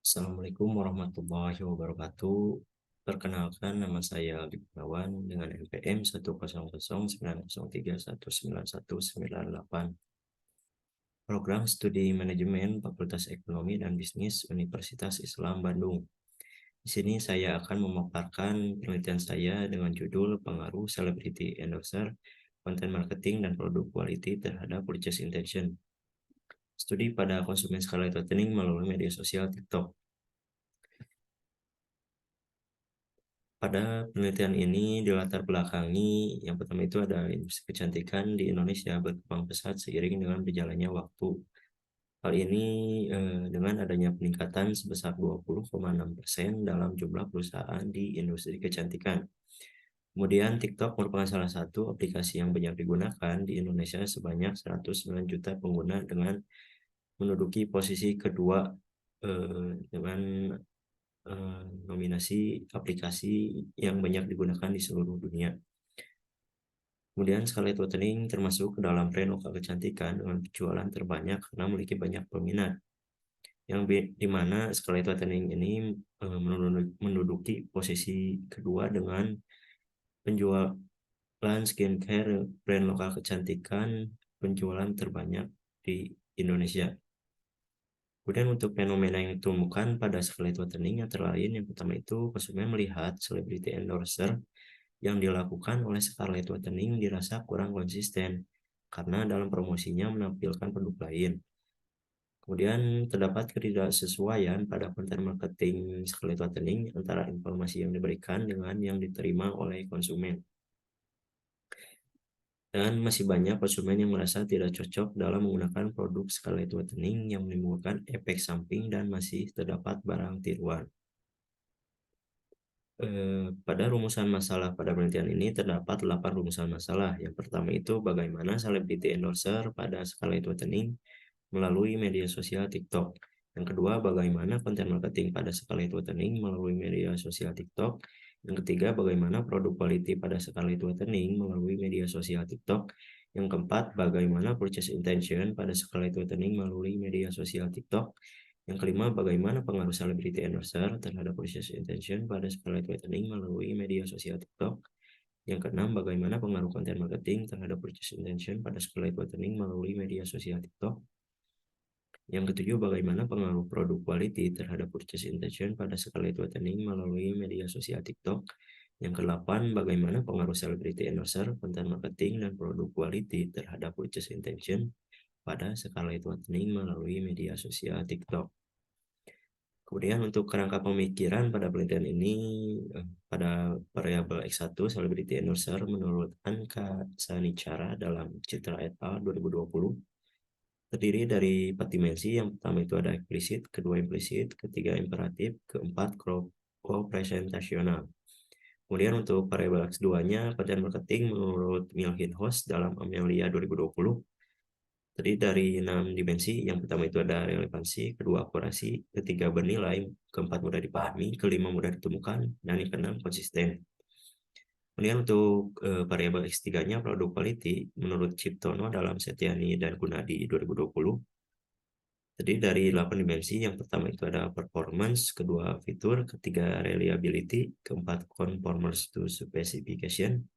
Assalamualaikum warahmatullahi wabarakatuh. Perkenalkan, nama saya Aldi Gunawan dengan NPM 1009031919198. Program Studi Manajemen Fakultas Ekonomi dan Bisnis Universitas Islam Bandung. Di sini saya akan memaparkan penelitian saya dengan judul Pengaruh Celebrity Endorser, Content Marketing, dan Produk Quality terhadap Purchase Intention. Studi pada konsumen skala tightening melalui media sosial TikTok. Pada penelitian ini dilatar belakangi yang pertama itu ada industri kecantikan di Indonesia berkembang pesat seiring dengan berjalannya waktu. Hal ini dengan adanya peningkatan sebesar 20,6% dalam jumlah perusahaan di industri kecantikan. Kemudian TikTok merupakan salah satu aplikasi yang banyak digunakan di Indonesia sebanyak 109 juta pengguna dengan menduduki posisi kedua dengan nominasi aplikasi yang banyak digunakan di seluruh dunia. Kemudian Scarlett Whitening termasuk ke dalam tren lokal kecantikan dengan penjualan terbanyak karena memiliki banyak peminat. Yang di mana Scarlett Whitening ini menduduki posisi kedua dengan penjualan skincare brand lokal kecantikan penjualan terbanyak di Indonesia. Kemudian untuk fenomena yang ditemukan pada Scarlett Whitening antara lain yang pertama itu konsumen melihat celebrity endorser yang dilakukan oleh Scarlett Whitening dirasa kurang konsisten karena dalam promosinya menampilkan produk lain. Kemudian terdapat ketidaksesuaian pada konten marketing Scarlett Whitening antara informasi yang diberikan dengan yang diterima oleh konsumen. Dan masih banyak konsumen yang merasa tidak cocok dalam menggunakan produk Scarlett Whitening yang menimbulkan efek samping dan masih terdapat barang tiruan. Pada rumusan masalah pada penelitian ini terdapat 8 rumusan masalah. Yang pertama itu bagaimana celebrity endorser pada Scarlett Whitening melalui media sosial TikTok. Yang kedua, bagaimana konten marketing pada Scarlett Whitening melalui media sosial TikTok. Yang ketiga, bagaimana produk quality pada Scarlett Whitening melalui media sosial TikTok. Yang keempat, bagaimana purchase intention pada Scarlett Whitening melalui media sosial TikTok. Yang kelima, bagaimana pengaruh celebrity endorser terhadap purchase intention pada Scarlett Whitening melalui media sosial TikTok. Yang keenam, bagaimana pengaruh konten marketing terhadap purchase intention pada Scarlett Whitening melalui media sosial TikTok. Yang ketujuh, bagaimana pengaruh produk quality terhadap purchase intention pada Scarlett Whitening melalui media sosial TikTok. Yang kedelapan, bagaimana pengaruh celebrity endorser, konten marketing, dan produk quality terhadap purchase intention pada Scarlett Whitening melalui media sosial TikTok. Kemudian untuk kerangka pemikiran pada penelitian ini pada variabel X1 celebrity endorser menurut Anka Sanicara dalam Citra et al. 2020 terdiri dari 4 dimensi. Yang pertama itu ada eksplisit, kedua implisit, ketiga imperatif, keempat co-presentasional. Kemudian untuk variabel X2-nya konten marketing menurut Milhid-Host dalam Amelia 2020 terdiri dari 6 dimensi. Yang pertama itu ada relevansi, kedua akurasi, ketiga bernilai, keempat mudah dipahami, kelima mudah ditemukan, dan yang keenam konsisten. Kemudian untuk variabel X3-nya produk quality menurut Ciptono dalam Setiani dan Gunadi 2020 terdiri dari 8 dimensi. Yang pertama itu ada performance, kedua fitur, ketiga reliability, keempat conformance to specification,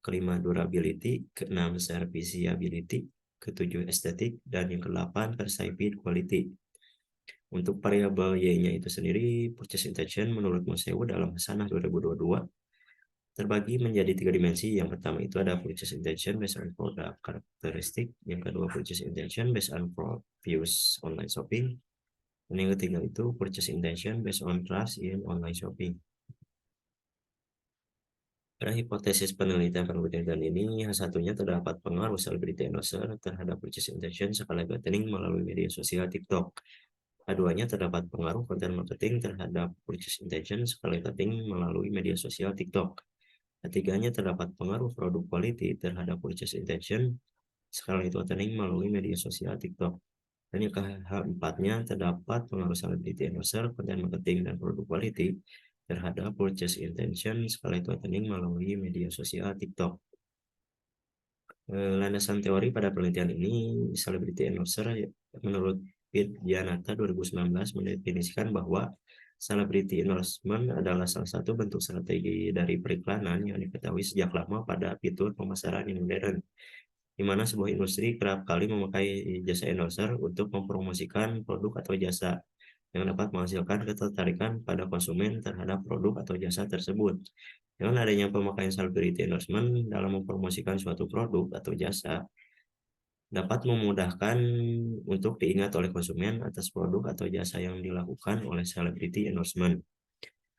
kelima durability, keenam serviceability, ketujuh estetik, dan yang kedelapan perceived quality. Untuk variabel Y-nya itu sendiri, purchase intention menurut Mosewu dalam Hasanah 2022 terbagi menjadi 3 dimensi. Yang pertama itu ada purchase intention based on product characteristic, yang kedua purchase intention based on views online shopping, dan yang ketiga itu purchase intention based on trust in online shopping. Pada hipotesis penelitian ini, satunya terdapat pengaruh celebrity endorser terhadap purchase intention Scarlett Whitening melalui media sosial TikTok. Keduanya terdapat pengaruh konten marketing terhadap purchase intention Scarlett Whitening melalui media sosial TikTok. Ketiganya terdapat pengaruh produk quality terhadap purchase intention Scarlett Whitening melalui media sosial TikTok. Dan yang keempatnya terdapat pengaruh celebrity endorser, konten marketing, dan produk quality terhadap purchase intention Scarlett Whitening melalui media sosial TikTok. Landasan teori pada penelitian ini, celebrity endorser menurut Widianata 2019 mendefinisikan bahwa celebrity endorsement adalah salah satu bentuk strategi dari periklanan yang diketahui sejak lama pada fitur pemasaran yang modern, di mana sebuah industri kerap kali memakai jasa endorser untuk mempromosikan produk atau jasa yang dapat menghasilkan ketertarikan pada konsumen terhadap produk atau jasa tersebut. Dengan adanya pemakaian celebrity endorsement dalam mempromosikan suatu produk atau jasa, dapat memudahkan untuk diingat oleh konsumen atas produk atau jasa yang dilakukan oleh celebrity endorsement.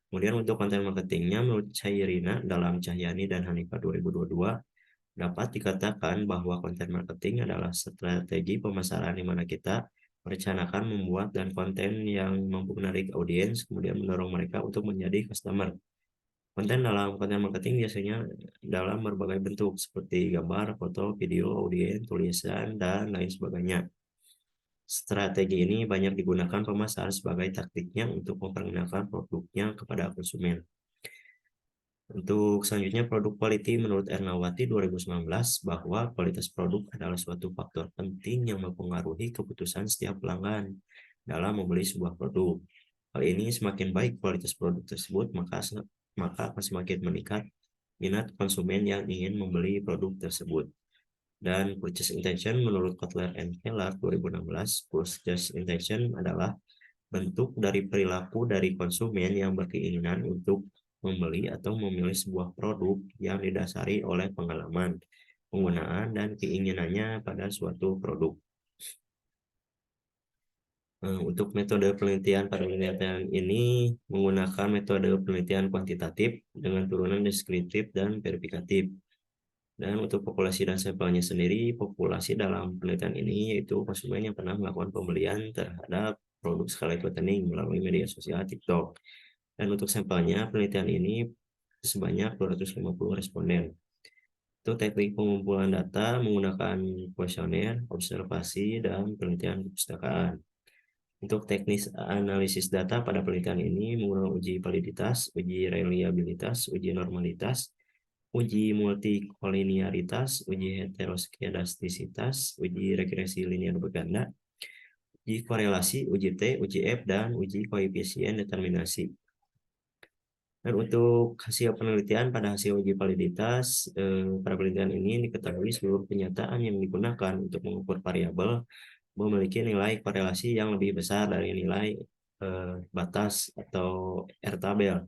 Kemudian untuk konten marketingnya, menurut Chairina dalam Cahyani dan Hanifa 2022, dapat dikatakan bahwa konten marketing adalah strategi pemasaran di mana kita merencanakan membuat dan konten yang mampu menarik audiens, kemudian mendorong mereka untuk menjadi customer. Konten dalam konten marketing biasanya dalam berbagai bentuk seperti gambar, foto, video, audio, tulisan, dan lain sebagainya. Strategi ini banyak digunakan pemasar sebagai taktiknya untuk memperkenalkan produknya kepada konsumen. Untuk selanjutnya, produk quality menurut Ernawati 2019 bahwa kualitas produk adalah suatu faktor penting yang mempengaruhi keputusan setiap pelanggan dalam membeli sebuah produk. Hal ini semakin baik kualitas produk tersebut, maka akan semakin meningkat minat konsumen yang ingin membeli produk tersebut. Dan purchase intention menurut Kotler and Keller 2016, purchase intention adalah bentuk dari perilaku dari konsumen yang berkeinginan untuk membeli atau memilih sebuah produk yang didasari oleh pengalaman, penggunaan, dan keinginannya pada suatu produk. Untuk metode penelitian pada penelitian ini menggunakan metode penelitian kuantitatif dengan turunan deskriptif dan verifikatif. Dan untuk populasi dan sampelnya sendiri, populasi dalam penelitian ini yaitu konsumen yang pernah melakukan pembelian terhadap produk Scarlett Whitening melalui media sosial TikTok. Dan untuk sampelnya, penelitian ini sebanyak 250 responden. Itu teknik pengumpulan data menggunakan kuesioner, observasi, dan penelitian perpustakaan. Untuk teknis analisis data pada penelitian ini menggunakan uji validitas, uji reliabilitas, uji normalitas, uji multikolinearitas, uji heteroskedastisitas, uji regresi linear berganda, uji korelasi, uji T, uji F, dan uji koefisien determinasi. Dan untuk hasil penelitian pada hasil uji validitas, pada penelitian ini diketahui seluruh kenyataan yang digunakan untuk mengukur variabel memiliki nilai korelasi yang lebih besar dari nilai batas atau R-tabel,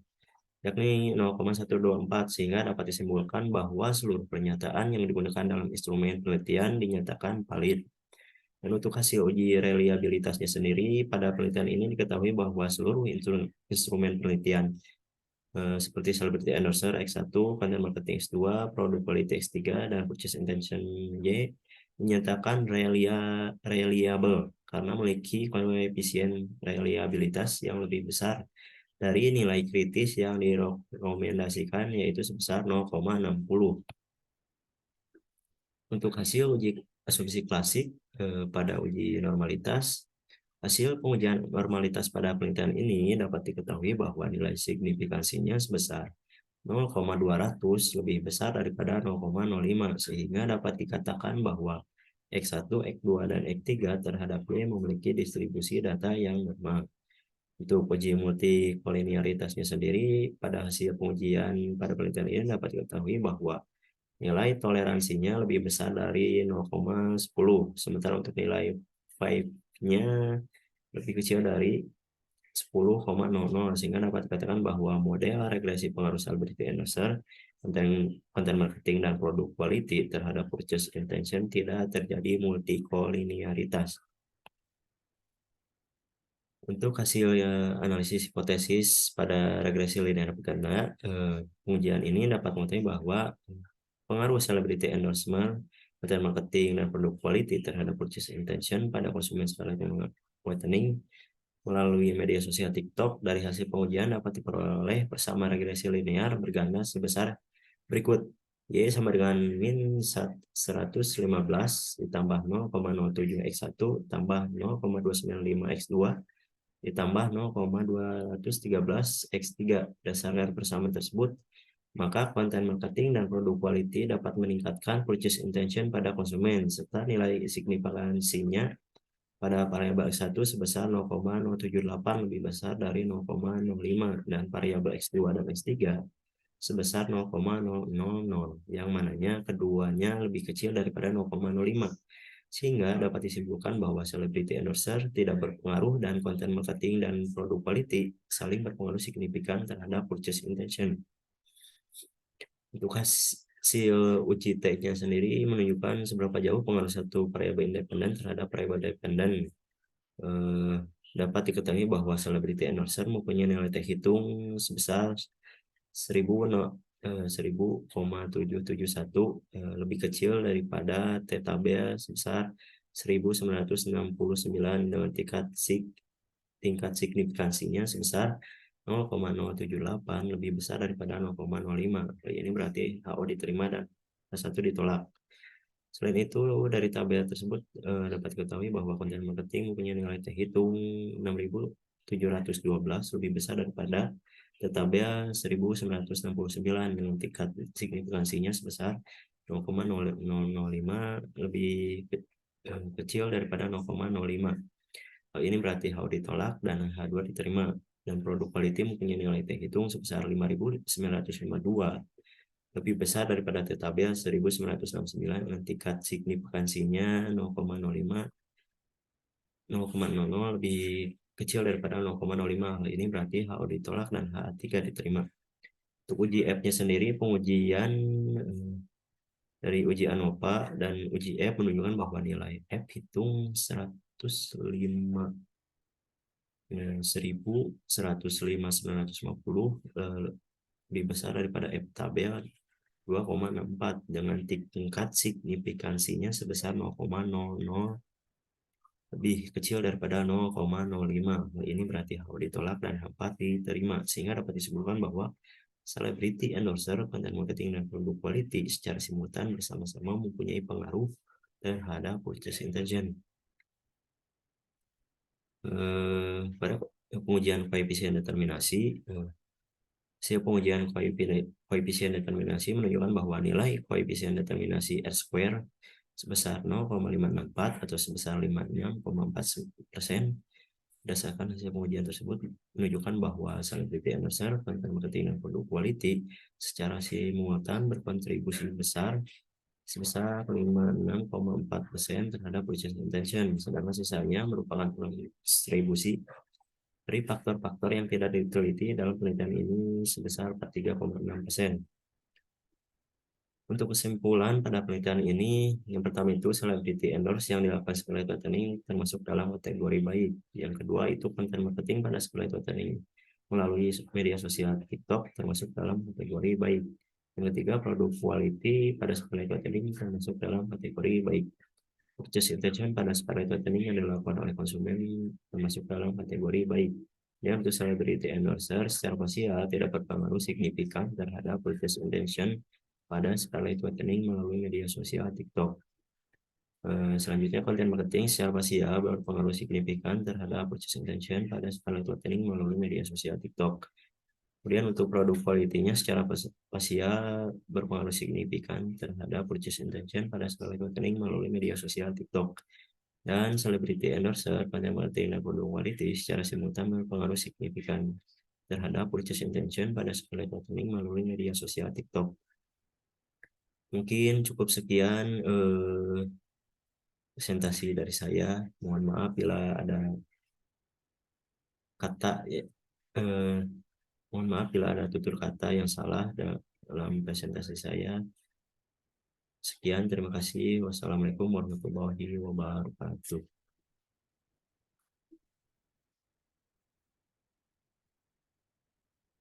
yakni 0,124, sehingga dapat disimpulkan bahwa seluruh pernyataan yang digunakan dalam instrumen penelitian dinyatakan valid. Dan untuk hasil uji reliabilitasnya sendiri, pada penelitian ini diketahui bahwa seluruh instrumen penelitian seperti Celebrity Endorser X1, Content Marketing X2, Product Quality X3, dan Purchase Intention Y menyatakan reliable karena memiliki koefisien reliabilitas yang lebih besar dari nilai kritis yang direkomendasikan, yaitu sebesar 0,60. Untuk hasil uji asumsi klasik pada uji normalitas, hasil pengujian normalitas pada penelitian ini dapat diketahui bahwa nilai signifikansinya sebesar 0,200 lebih besar daripada 0,05, sehingga dapat dikatakan bahwa X1, X2, dan X3 terhadap Y memiliki distribusi data yang normal. Untuk uji multikolinearitasnya sendiri, pada hasil pengujian pada penelitian ini dapat diketahui bahwa nilai toleransinya lebih besar dari 0,10, sementara untuk nilai 5-nya lebih kecil dari 10,00, sehingga dapat dikatakan bahwa model regresi pengaruh celebrity endorser, konten marketing, dan produk quality terhadap purchase intention tidak terjadi multikolinearitas. Untuk hasil analisis hipotesis pada regresi linear berganda, pengujian ini dapat mengetahui bahwa pengaruh celebrity endorsement, konten marketing, dan produk quality terhadap purchase intention pada konsumen Scarlett Whitening melalui media sosial TikTok dari hasil pengujian dapat diperoleh bersama regresi linear berganda sebesar berikut. Y sama dengan min 115 ditambah 0,07 X1 tambah 0,295 X2 ditambah 0,213 X3. Berdasarkan persamaan tersebut, maka konten marketing dan produk quality dapat meningkatkan purchase intention pada konsumen, serta nilai signifikansinya pada variabel X1 sebesar 0,078 lebih besar dari 0,05 dan variabel X2 dan X3 sebesar 0,000 yang mananya keduanya lebih kecil daripada 0,05 sehingga dapat disimpulkan bahwa celebrity endorser tidak berpengaruh dan konten marketing dan produk quality saling berpengaruh signifikan terhadap purchase intention. Untuk hasil uji T-nya sendiri menunjukkan seberapa jauh pengaruh satu variabel independen terhadap variabel dependen. Dapat diketahui bahwa celebrity endorser mempunyai nilai T hitung sebesar 1000,771 lebih kecil daripada T tabel sebesar 1969 dengan tingkat signifikansinya sebesar 0,078 lebih besar daripada 0,05. Ini berarti HO diterima dan H1 ditolak. Selain itu, dari tabel tersebut dapat diketahui bahwa konten marketing mempunyai nilai T hitung 6.712 lebih besar daripada tabel 1969 dengan tingkat signifikansinya sebesar 0,005 lebih kecil daripada 0,05. Hal ini berarti HO ditolak dan H2 diterima dan produk quality mempunyai nilai T hitung sebesar 5.952 lebih besar daripada T tabel 1969 dengan tingkat signifikansinya 0,00 lebih kecil daripada 0,05. Hal ini berarti HO ditolak dan H3 diterima. Untuk uji F-nya sendiri, pengujian dari uji ANOVA dan uji F menunjukkan bahwa nilai F hitung 105 950 lebih besar daripada F tabel 2,64 dengan tingkat signifikansinya sebesar 0,00 lebih kecil daripada 0,05. Ini berarti HO ditolak dan H4 diterima sehingga dapat disimpulkan bahwa celebrity endorser, konten marketing dan produk quality secara simultan bersama-sama mempunyai pengaruh terhadap purchase intention. Pada pengujian koefisien determinasi, hasil pengujian koefisien determinasi menunjukkan bahwa nilai koefisien determinasi R square sebesar 0,564 atau sebesar 56,4%. Berdasarkan hasil pengujian tersebut menunjukkan bahwa celebrity endorser, konten marketing dan produk quality secara simultan berkontribusi besar sebesar 56,4% terhadap purchase intention, sedangkan sisanya merupakan kontribusi dari faktor-faktor yang tidak diteliti dalam penelitian ini sebesar 43,6%. Untuk kesimpulan pada penelitian ini, yang pertama itu celebrity endorse yang dilakukan skala ini termasuk dalam kategori baik. Yang kedua itu konten marketing pada skala ini melalui media sosial TikTok termasuk dalam kategori baik. Yang ketiga, produk quality pada skala ini termasuk dalam kategori baik. Purchase intention pada skala ini yang dilakukan oleh konsumen termasuk dalam kategori baik. Dan untuk celebrity endorser secara pasial tidak berpengaruh signifikan terhadap purchase intention pada skala tightening melalui media sosial TikTok. Selanjutnya, konten marketing secara pasial berpengaruh signifikan terhadap purchase intention pada skala tightening melalui media sosial TikTok. Kemudian untuk produk quality-nya secara pasial berpengaruh signifikan terhadap purchase intention pada skala tightening melalui media sosial TikTok. Dan celebrity endorser, konten marketing dan produk quality secara simultan berpengaruh signifikan terhadap purchase intention pada skala tightening melalui media sosial TikTok. Mungkin cukup sekian presentasi dari saya. Mohon maaf bila ada kata mohon maaf bila ada tutur kata yang salah dalam presentasi saya. Sekian, terima kasih. Wassalamualaikum warahmatullahi wabarakatuh.